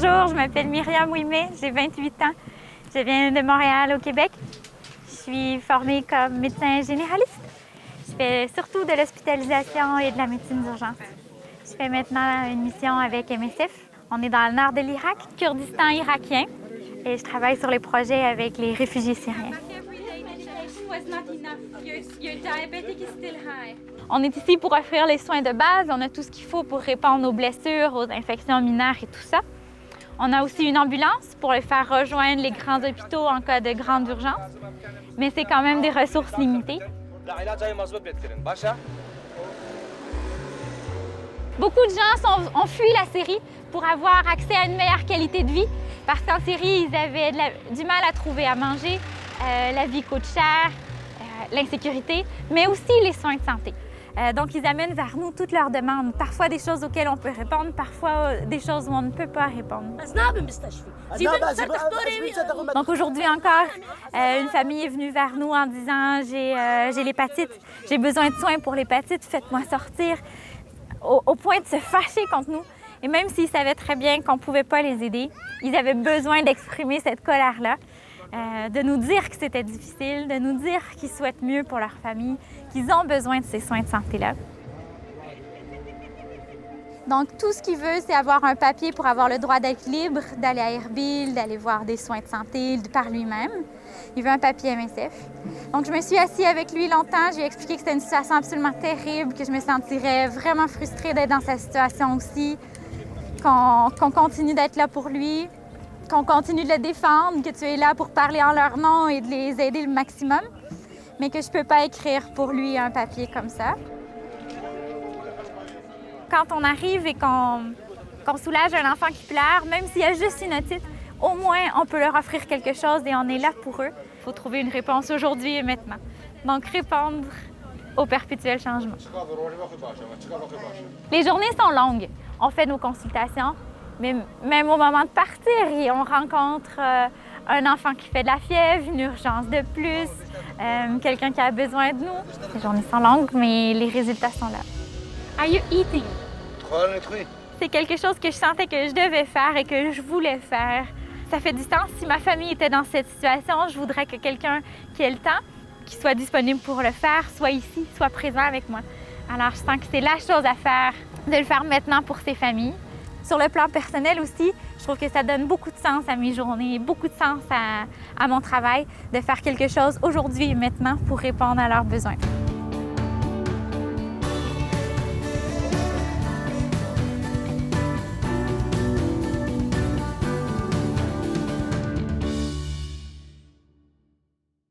Bonjour, je m'appelle Myriam Ouimet, j'ai 28 ans. Je viens de Montréal, au Québec. Je suis formée comme médecin généraliste. Je fais surtout de l'hospitalisation et de la médecine d'urgence. Je fais maintenant une mission avec MSF. On est dans le nord de l'Irak, Kurdistan irakien, et je travaille sur les projets avec les réfugiés syriens. On est ici pour offrir les soins de base. On a tout ce qu'il faut pour répondre aux blessures, aux infections mineures et tout ça. On a aussi une ambulance pour les faire rejoindre les grands hôpitaux en cas de grande urgence, mais c'est quand même des ressources limitées. Beaucoup de gens ont fui la Syrie pour avoir accès à une meilleure qualité de vie, parce qu'en Syrie, ils avaient du mal à trouver à manger, la vie coûte cher, l'insécurité, mais aussi les soins de santé. Donc, ils amènent vers nous toutes leurs demandes, parfois des choses auxquelles on peut répondre, parfois des choses où on ne peut pas répondre. Donc, aujourd'hui encore, une famille est venue vers nous en disant « j'ai l'hépatite, j'ai besoin de soins pour l'hépatite, faites-moi sortir », au point de se fâcher contre nous. Et même s'ils savaient très bien qu'on ne pouvait pas les aider, ils avaient besoin d'exprimer cette colère-là. De nous dire que c'était difficile, de nous dire qu'ils souhaitent mieux pour leur famille, qu'ils ont besoin de ces soins de santé-là. Donc, tout ce qu'il veut, c'est avoir un papier pour avoir le droit d'être libre, d'aller à Erbil, d'aller voir des soins de santé par lui-même. Il veut un papier MSF. Donc, je me suis assise avec lui longtemps. J'ai expliqué que c'était une situation absolument terrible, que je me sentirais vraiment frustrée d'être dans sa situation aussi, qu'on continue d'être là pour lui, qu'on continue de le défendre, que tu es là pour parler en leur nom et de les aider le maximum, mais que je ne peux pas écrire pour lui un papier comme ça. Quand on arrive et qu'on soulage un enfant qui pleure, même s'il y a juste une otite, au moins on peut leur offrir quelque chose et on est là pour eux. Il faut trouver une réponse aujourd'hui et maintenant. Donc répondre au perpétuel changement. Les journées sont longues. On fait nos consultations. Mais même au moment de partir, on rencontre un enfant qui fait de la fièvre, une urgence de plus, quelqu'un qui a besoin de nous. Les journées sont longues, mais les résultats sont là. Are you eating? C'est quelque chose que je sentais que je devais faire et que je voulais faire. Ça fait du sens. Si ma famille était dans cette situation, je voudrais que quelqu'un qui ait le temps, qui soit disponible pour le faire, soit ici, soit présent avec moi. Alors, je sens que c'est la chose à faire, de le faire maintenant pour ces familles. Sur le plan personnel aussi, je trouve que ça donne beaucoup de sens à mes journées, beaucoup de sens à mon travail, de faire quelque chose aujourd'hui et maintenant pour répondre à leurs besoins.